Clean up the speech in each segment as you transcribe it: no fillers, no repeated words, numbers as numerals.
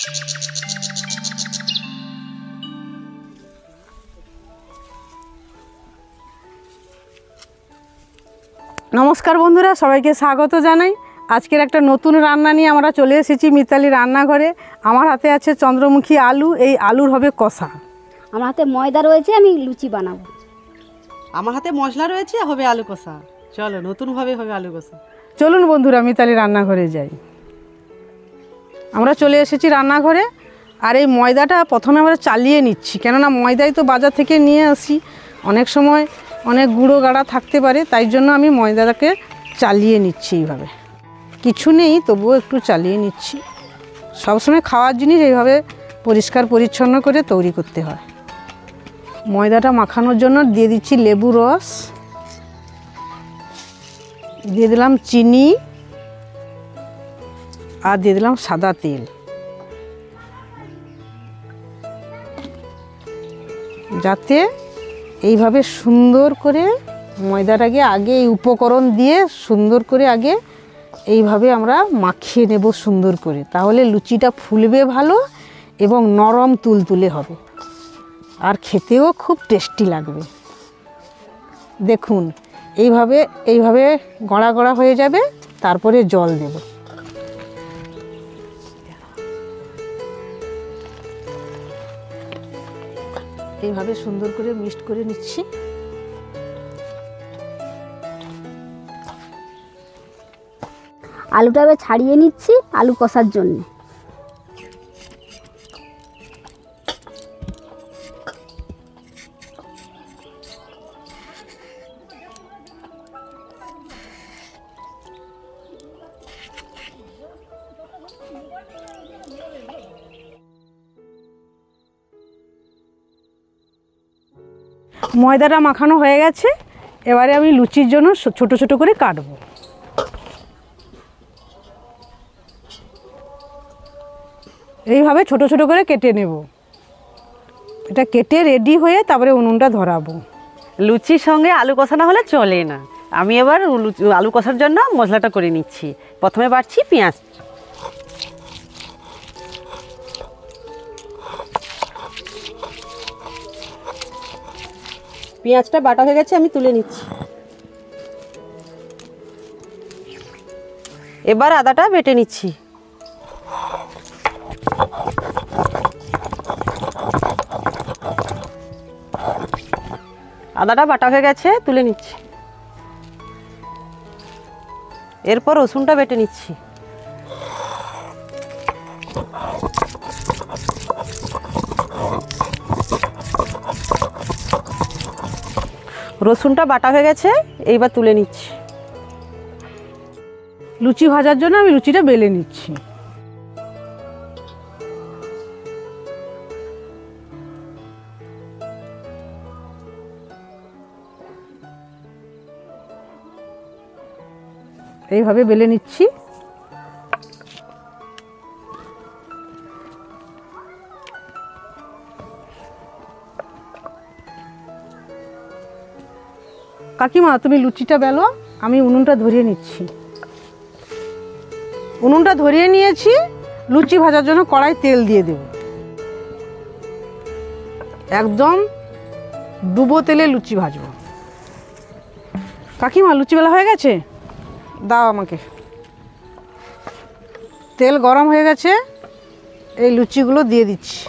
নমস্কার বন্ধুরা, সবাইকে স্বাগত জানাই। আজকের একটা নতুন রান্না নিয়ে আমরা চলে এসেছি মিতালি রান্নাঘরে। আমার হাতে আছে চন্দ্রমুখী আলু, এই আলুর হবে কষা। আমার হাতে ময়দা রয়েছে, আমি লুচি বানাবো। আমার হাতে মশলা রয়েছে, হবে আলু কষা। চলো, নতুনভাবে হবে আলু কষা। চলুন বন্ধুরা, মিতালি রান্নাঘরে যাই। আমরা চলে এসেছি রান্নাঘরে। আর এই ময়দাটা প্রথমে আমরা চালিয়ে নিচ্ছি, কেননা ময়দাই তো বাজার থেকে নিয়ে আসি, অনেক সময় অনেক গুঁড়ো গাড়া থাকতে পারে, তাই জন্য আমি ময়দাটাকে চালিয়ে নিচ্ছি। এইভাবে কিছু নেই, তবুও একটু চালিয়ে নিচ্ছি। সবসময় খাওয়ার জিনিস এইভাবে পরিষ্কার পরিচ্ছন্ন করে তৈরি করতে হয়। ময়দাটা মাখানোর জন্য দিয়ে দিচ্ছি লেবু রস, দিয়ে দিলাম চিনি, আর দিয়ে দিলাম সাদা তেল। যাতে এইভাবে সুন্দর করে ময়দাটাকে আগে এই উপকরণ দিয়ে সুন্দর করে আগে এইভাবে আমরা মাখিয়ে নেব সুন্দর করে, তাহলে লুচিটা ফুলবে ভালো এবং নরম তুলতুলে হবে, আর খেতেও খুব টেস্টি লাগবে। দেখুন, এইভাবে এইভাবে গড়া গড়া হয়ে যাবে, তারপরে জল দেব। এইভাবে সুন্দর করে মিক্সড করে নিচ্ছি। আলুটা এবার ছাড়িয়ে নিচ্ছি আলু কষার জন্য। ময়দাটা মাখানো হয়ে গেছে, এবারে আমি লুচির জন্য ছোট ছোট করে কাটবো। এইভাবে ছোট ছোট করে কেটে নেব। এটা কেটে রেডি হয়ে তারপরে উনুনটা ধরাবো। লুচির সঙ্গে আলু কষা না হলে চলে না। আমি এবার আলু কষার জন্য মশলাটা করে নিচ্ছি। প্রথমে বাড়ছি পেঁয়াজ। পেঁয়াজটা বাটা হয়ে গেছে, আমি তুলে নিচ্ছি। এবার আদাটা বেটে নিচ্ছি। আদাটা বাটা হয়ে গেছে, তুলে নিচ্ছি। এরপর রসুনটা বেটে নিচ্ছি। রসুনটা বাটা হয়ে গেছে, এইবার তুলে নিচ্ছি। লুচি ভাজার জন্য আমি লুচিটা বেলে নিচ্ছি। এইভাবে বেলে নিচ্ছি। কাকিমা, তুমি লুচিটা বেলো, আমি উনুনটা ধরিয়ে নিচ্ছি। উনুনটা ধরিয়ে নিয়েছি। লুচি ভাজার জন্য কড়াই তেল দিয়ে দেব। একদম ডুবো তেলে লুচি ভাজবো। কাকিমা, লুচি বেলা হয়ে গেছে, দাও আমাকে। তেল গরম হয়ে গেছে, এই লুচিগুলো দিয়ে দিচ্ছি।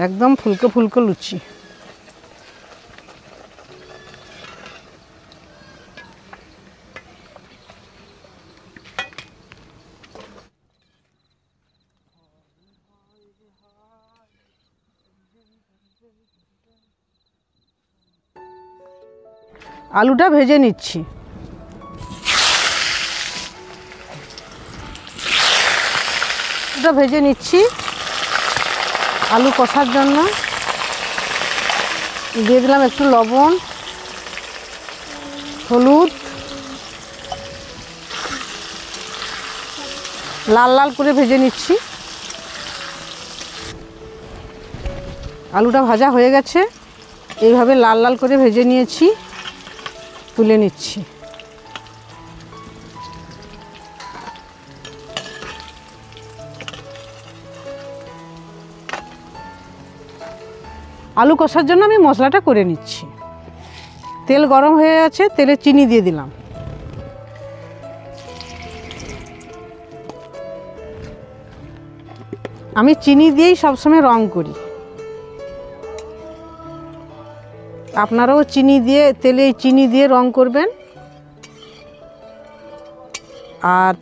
একদম ফুলকো ফুলকো লুচি। আলুটা ভেজে নিচ্ছি। আলুটা ভেজে নিচ্ছি আলু কষার জন্য। দিয়ে দিলাম একটু লবণ, হলুদ, লাল লাল করে ভেজে নিচ্ছি। আলুটা ভাজা হয়ে গেছে, এইভাবে লাল লাল করে ভেজে নিয়েছি, তুলে নিচ্ছি। আলু কষার জন্য আমি মশলাটা করে নিচ্ছি। তেল গরম হয়ে আছে, তেলে চিনি দিয়ে দিলাম। আমি চিনি দিয়েই সবসময় রং করি, আপনারাও চিনি দিয়ে তেলে চিনি দিয়ে রং করবেন, আর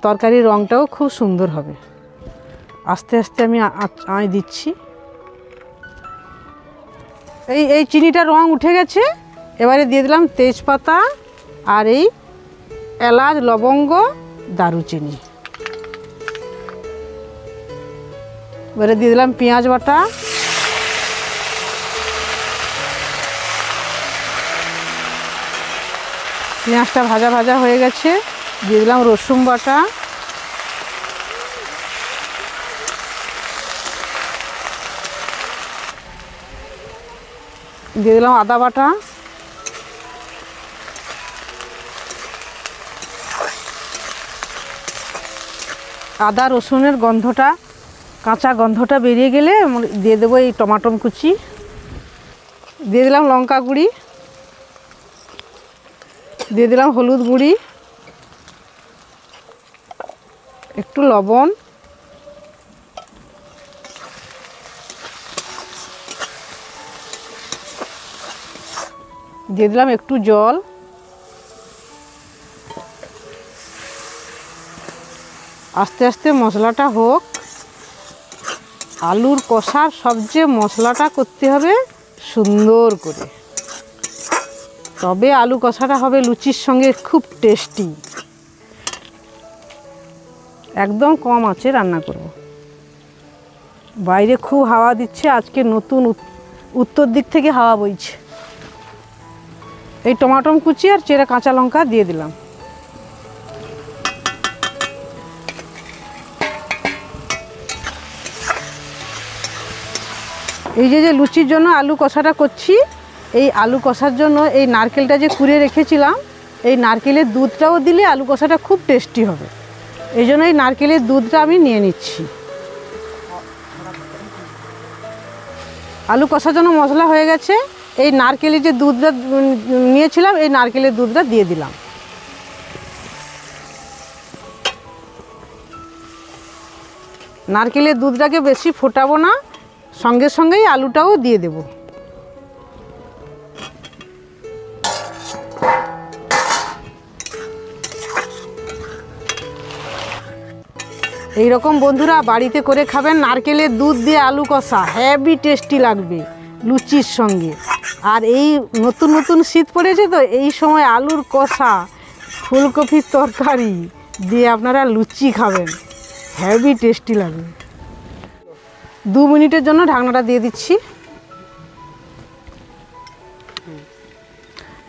তরকারির রংটাও খুব সুন্দর হবে। আস্তে আস্তে আমি আঁচ দিচ্ছি। এই চিনিটার রং উঠে গেছে। এবারে দিয়ে দিলাম তেজপাতা আর এই এলাচ, লবঙ্গ, দারুচিনি। এবারে দিয়ে দিলাম পেঁয়াজ বাটা, পেঁয়াজটা ভাজা ভাজা হয়ে গেছে। দিয়ে দিলাম রসুন বাটা, দিয়ে দিলাম আদা বাটা, আদা রসুনের গন্ধটা, কাঁচা গন্ধটা বেরিয়ে গেলে দিয়ে দেবো এই টমাটো কুচি। দিয়ে দিলাম লঙ্কা গুঁড়ি, দিয়ে দিলাম হলুদ গুঁড়ি, একটু লবণ, দিয়ে দিলাম একটু জল। আস্তে আস্তে মশলাটা হোক। আলুর কষার সবচেয়ে মশলাটা করতে হবে সুন্দর করে, তবে আলু কষাটা হবে লুচির সঙ্গে খুব টেস্টি। একদম কম আঁচে রান্না করব। বাইরে খুব হাওয়া দিচ্ছে, আজকে নতুন উত্তর দিক থেকে হাওয়া বইছে। এই টমাটো কুচি আর চেরা কাঁচা লঙ্কা দিয়ে দিলাম। এই যে লুচির জন্য আলু কষাটা করছি, এই আলু কষার জন্য এই নারকেলটা যে কুড়ে রেখেছিলাম, এই নারকেলের দুধটাও দিলে আলু কষাটা খুব টেস্টি হবে। এই জন্য এই নারকেলের দুধটা আমি নিয়ে নিচ্ছি। আলু কষার জন্য মশলা হয়ে গেছে। এই নারকেলের যে দুধটা নিয়েছিলাম, এই নারকেলের দুধটা দিয়ে দিলাম। নারকেলের দুধটাকে বেশি ফোটাবো না, সঙ্গে সঙ্গেই আলুটাও দিয়ে দেব। এই রকম বন্ধুরা বাড়িতে করে খাবেন, নারকেলের দুধ দিয়ে আলু কষা হেভি টেস্টি লাগবে লুচির সঙ্গে। আর এই নতুন নতুন শীত পড়েছে তো, এই সময় আলুর কষা, ফুলকপির তরকারি দিয়ে আপনারা লুচি খাবেন, হেভি টেস্টি লাগবে। 2 মিনিটের জন্য ঢাকনাটা দিয়ে দিচ্ছি।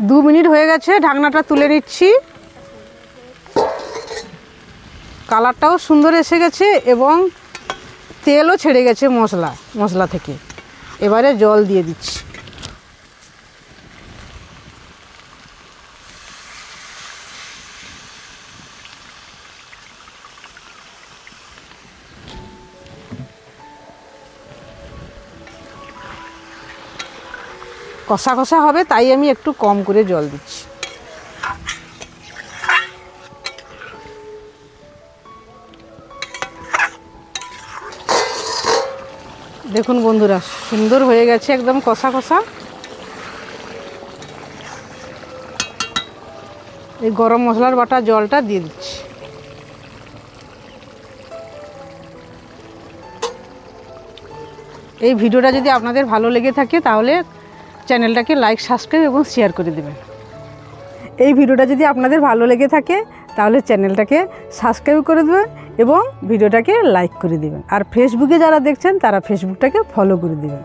2 মিনিট হয়ে গেছে, ঢাকনাটা তুলে নিচ্ছি। কালারটাও সুন্দর এসে গেছে এবং তেলও ছেড়ে গেছে মশলা থেকে। এবারে জল দিয়ে দিচ্ছি। কষা কষা হবে, তাই আমি একটু কম করে জল দিচ্ছি। দেখুন বন্ধুরা, সুন্দর হয়ে গেছে একদম কষা কষা। এই গরম মশলার বাটা জলটা দিয়ে দিচ্ছি। এই ভিডিওটা যদি আপনাদের ভালো লেগে থাকে তাহলে চ্যানেলটাকে লাইক, সাবস্ক্রাইব এবং শেয়ার করে দেবেন। এই ভিডিওটা যদি আপনাদের ভালো লেগে থাকে তাহলে চ্যানেলটাকে সাবস্ক্রাইব করে দেবেন এবং ভিডিওটাকে লাইক করে দেবেন। আর ফেসবুকে যারা দেখছেন তারা ফেসবুকটাকে ফলো করে দেবেন।